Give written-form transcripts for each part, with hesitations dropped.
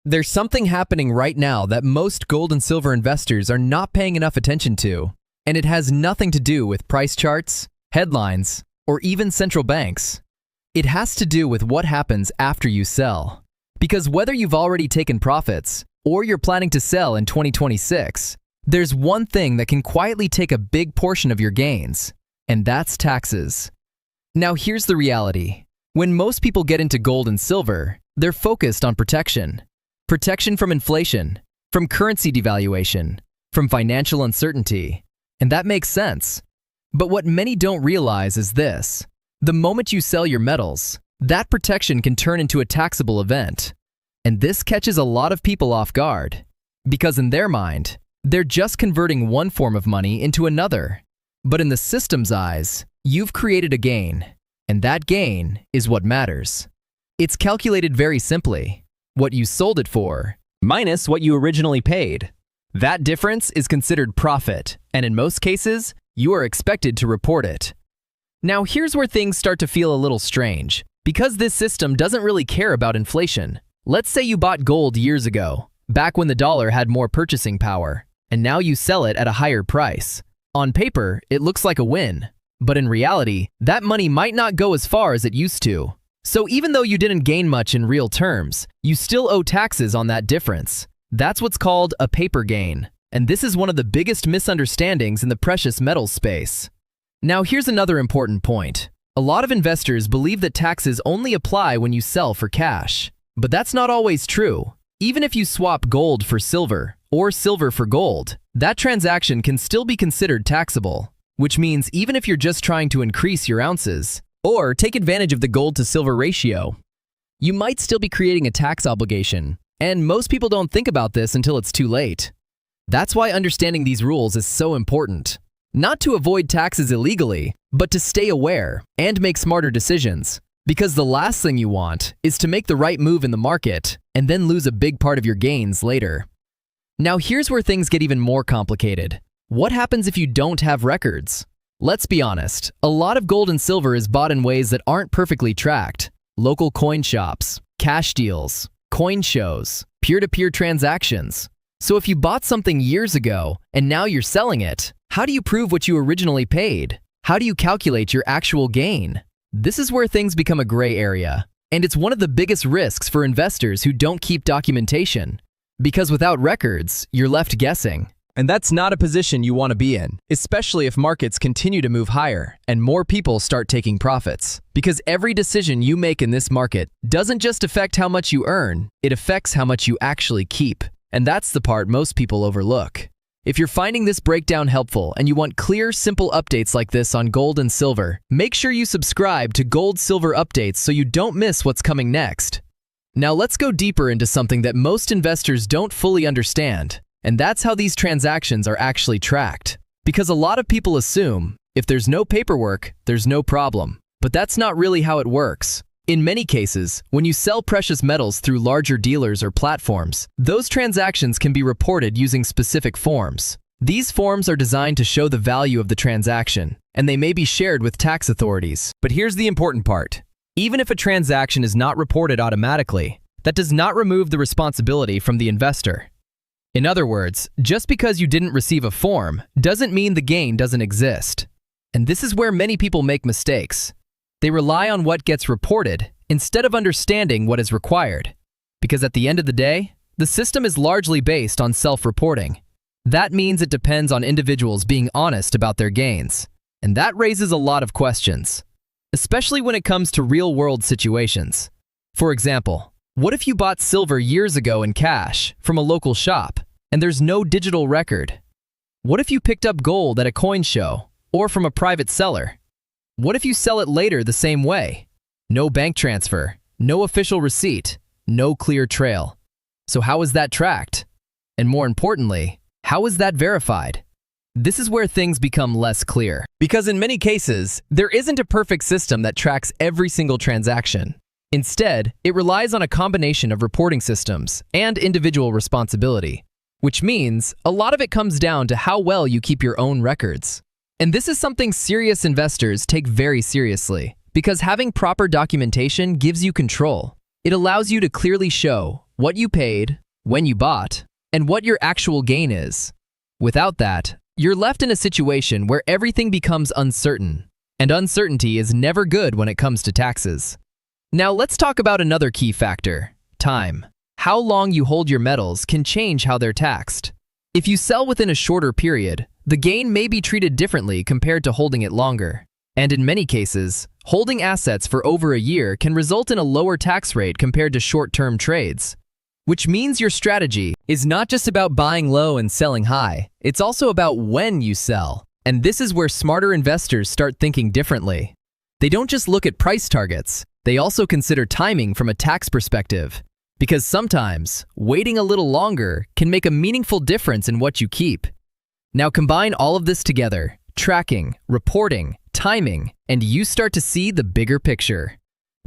There's something happening right now that most gold and silver investors are not paying enough attention to, and it has nothing to do with price charts, headlines, or even central banks. It has to do with what happens after you sell. Because whether you've already taken profits or you're planning to sell in 2026, there's one thing that can quietly take a big portion of your gains, and that's taxes. Now here's the reality. When most people get into gold and silver, they're focused on protection. Protection from inflation, from currency devaluation, from financial uncertainty. And that makes sense. But what many don't realize is this. The moment you sell your metals, that protection can turn into a taxable event. And this catches a lot of people off guard. Because in their mind, they're just converting one form of money into another. But in the system's eyes, you've created a gain. And that gain is what matters. It's calculated very simply. What you sold it for, minus what you originally paid. That difference is considered profit, and in most cases, you are expected to report it. Now here's where things start to feel a little strange. Because this system doesn't really care about inflation. Let's say you bought gold years ago, back when the dollar had more purchasing power, and now you sell it at a higher price. On paper, it looks like a win, but in reality, that money might not go as far as it used to. So even though you didn't gain much in real terms, you still owe taxes on that difference. That's what's called a paper gain. And this is one of the biggest misunderstandings in the precious metals space. Now here's another important point. A lot of investors believe that taxes only apply when you sell for cash. But that's not always true. Even if you swap gold for silver or silver for gold, that transaction can still be considered taxable. Which means even if you're just trying to increase your ounces, or take advantage of the gold to silver ratio, you might still be creating a tax obligation, and most people don't think about this until it's too late. That's why understanding these rules is so important. Not to avoid taxes illegally, but to stay aware and make smarter decisions. Because the last thing you want is to make the right move in the market and then lose a big part of your gains later. Now here's where things get even more complicated. What happens if you don't have records? Let's be honest, a lot of gold and silver is bought in ways that aren't perfectly tracked. Local coin shops, cash deals, coin shows, peer-to-peer transactions. So if you bought something years ago and now you're selling it, how do you prove what you originally paid? How do you calculate your actual gain? This is where things become a gray area. And it's one of the biggest risks for investors who don't keep documentation. Because without records, you're left guessing. And that's not a position you want to be in, especially if markets continue to move higher and more people start taking profits. Because every decision you make in this market doesn't just affect how much you earn, it affects how much you actually keep. And that's the part most people overlook. If you're finding this breakdown helpful and you want clear, simple updates like this on gold and silver, make sure you subscribe to Gold Silver Updates so you don't miss what's coming next. Now let's go deeper into something that most investors don't fully understand. And that's how these transactions are actually tracked. Because a lot of people assume, if there's no paperwork, there's no problem. But that's not really how it works. In many cases, when you sell precious metals through larger dealers or platforms, those transactions can be reported using specific forms. These forms are designed to show the value of the transaction, and they may be shared with tax authorities. But here's the important part. Even if a transaction is not reported automatically, that does not remove the responsibility from the investor. In other words, just because you didn't receive a form doesn't mean the gain doesn't exist. And this is where many people make mistakes. They rely on what gets reported instead of understanding what is required. Because at the end of the day, the system is largely based on self-reporting. That means it depends on individuals being honest about their gains. And that raises a lot of questions, especially when it comes to real-world situations. For example, what if you bought silver years ago in cash from a local shop and there's no digital record? What if you picked up gold at a coin show or from a private seller? What if you sell it later the same way? No bank transfer, no official receipt, no clear trail. So how is that tracked? And more importantly, how is that verified? This is where things become less clear. Because in many cases, there isn't a perfect system that tracks every single transaction. Instead, it relies on a combination of reporting systems and individual responsibility, which means a lot of it comes down to how well you keep your own records. And this is something serious investors take very seriously, because having proper documentation gives you control. It allows you to clearly show what you paid, when you bought, and what your actual gain is. Without that, you're left in a situation where everything becomes uncertain, and uncertainty is never good when it comes to taxes. Now let's talk about another key factor: time. How long you hold your metals can change how they're taxed. If you sell within a shorter period, the gain may be treated differently compared to holding it longer. And in many cases, holding assets for over a year can result in a lower tax rate compared to short-term trades. Which means your strategy is not just about buying low and selling high, it's also about when you sell. And this is where smarter investors start thinking differently. They don't just look at price targets, they also consider timing from a tax perspective. Because sometimes, waiting a little longer can make a meaningful difference in what you keep. Now combine all of this together: tracking, reporting, timing, and you start to see the bigger picture.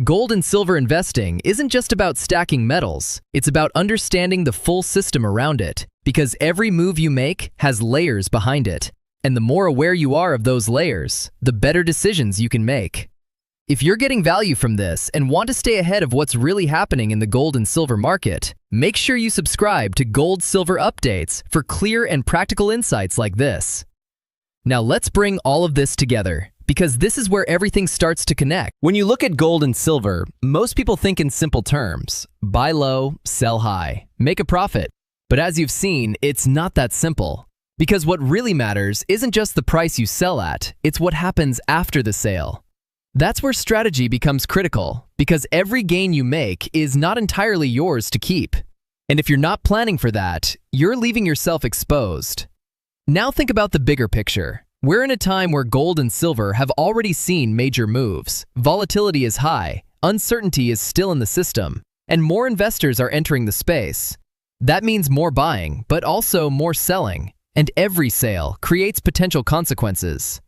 Gold and silver investing isn't just about stacking metals, it's about understanding the full system around it, because every move you make has layers behind it. And the more aware you are of those layers, the better decisions you can make. If you're getting value from this and want to stay ahead of what's really happening in the gold and silver market, make sure you subscribe to Gold Silver Updates for clear and practical insights like this. Now let's bring all of this together, because this is where everything starts to connect. When you look at gold and silver, most people think in simple terms: buy low, sell high, make a profit. But as you've seen, it's not that simple. Because what really matters isn't just the price you sell at, it's what happens after the sale. That's where strategy becomes critical, because every gain you make is not entirely yours to keep. And if you're not planning for that, you're leaving yourself exposed. Now think about the bigger picture. We're in a time where gold and silver have already seen major moves. Volatility is high, uncertainty is still in the system, and more investors are entering the space. That means more buying, but also more selling, and every sale creates potential consequences.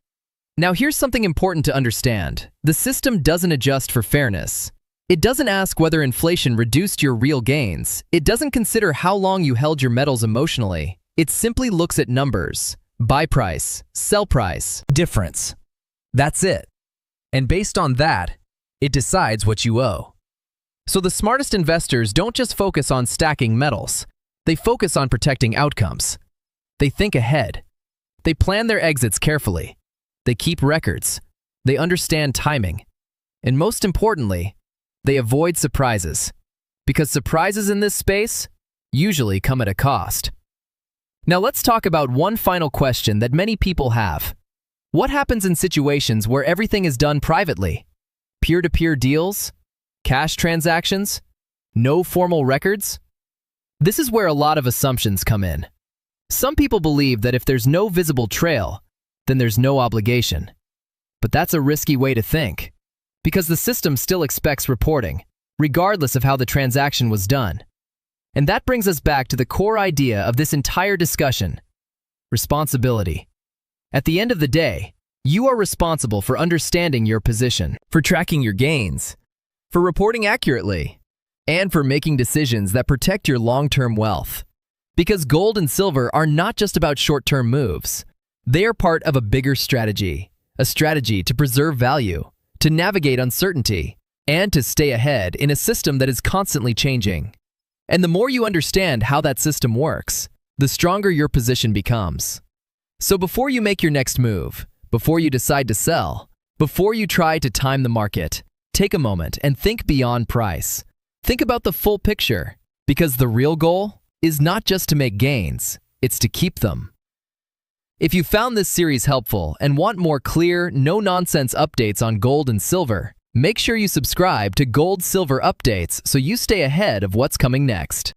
Now here's something important to understand. The system doesn't adjust for fairness. It doesn't ask whether inflation reduced your real gains. It doesn't consider how long you held your metals emotionally. It simply looks at numbers. Buy price, sell price, difference. That's it. And based on that, it decides what you owe. So the smartest investors don't just focus on stacking metals. They focus on protecting outcomes. They think ahead. They plan their exits carefully. They keep records. They understand timing. And most importantly, they avoid surprises. Because surprises in this space usually come at a cost. Now let's talk about one final question that many people have. What happens in situations where everything is done privately? Peer-to-peer deals? Cash transactions? No formal records? This is where a lot of assumptions come in. Some people believe that if there's no visible trail, then there's no obligation. But that's a risky way to think, because the system still expects reporting, regardless of how the transaction was done. And that brings us back to the core idea of this entire discussion: responsibility. At the end of the day, you are responsible for understanding your position, for tracking your gains, for reporting accurately, and for making decisions that protect your long-term wealth. Because gold and silver are not just about short-term moves. They are part of a bigger strategy, a strategy to preserve value, to navigate uncertainty, and to stay ahead in a system that is constantly changing. And the more you understand how that system works, the stronger your position becomes. So before you make your next move, before you decide to sell, before you try to time the market, take a moment and think beyond price. Think about the full picture, because the real goal is not just to make gains, it's to keep them. If you found this series helpful and want more clear, no-nonsense updates on gold and silver, make sure you subscribe to Gold Silver Updates so you stay ahead of what's coming next.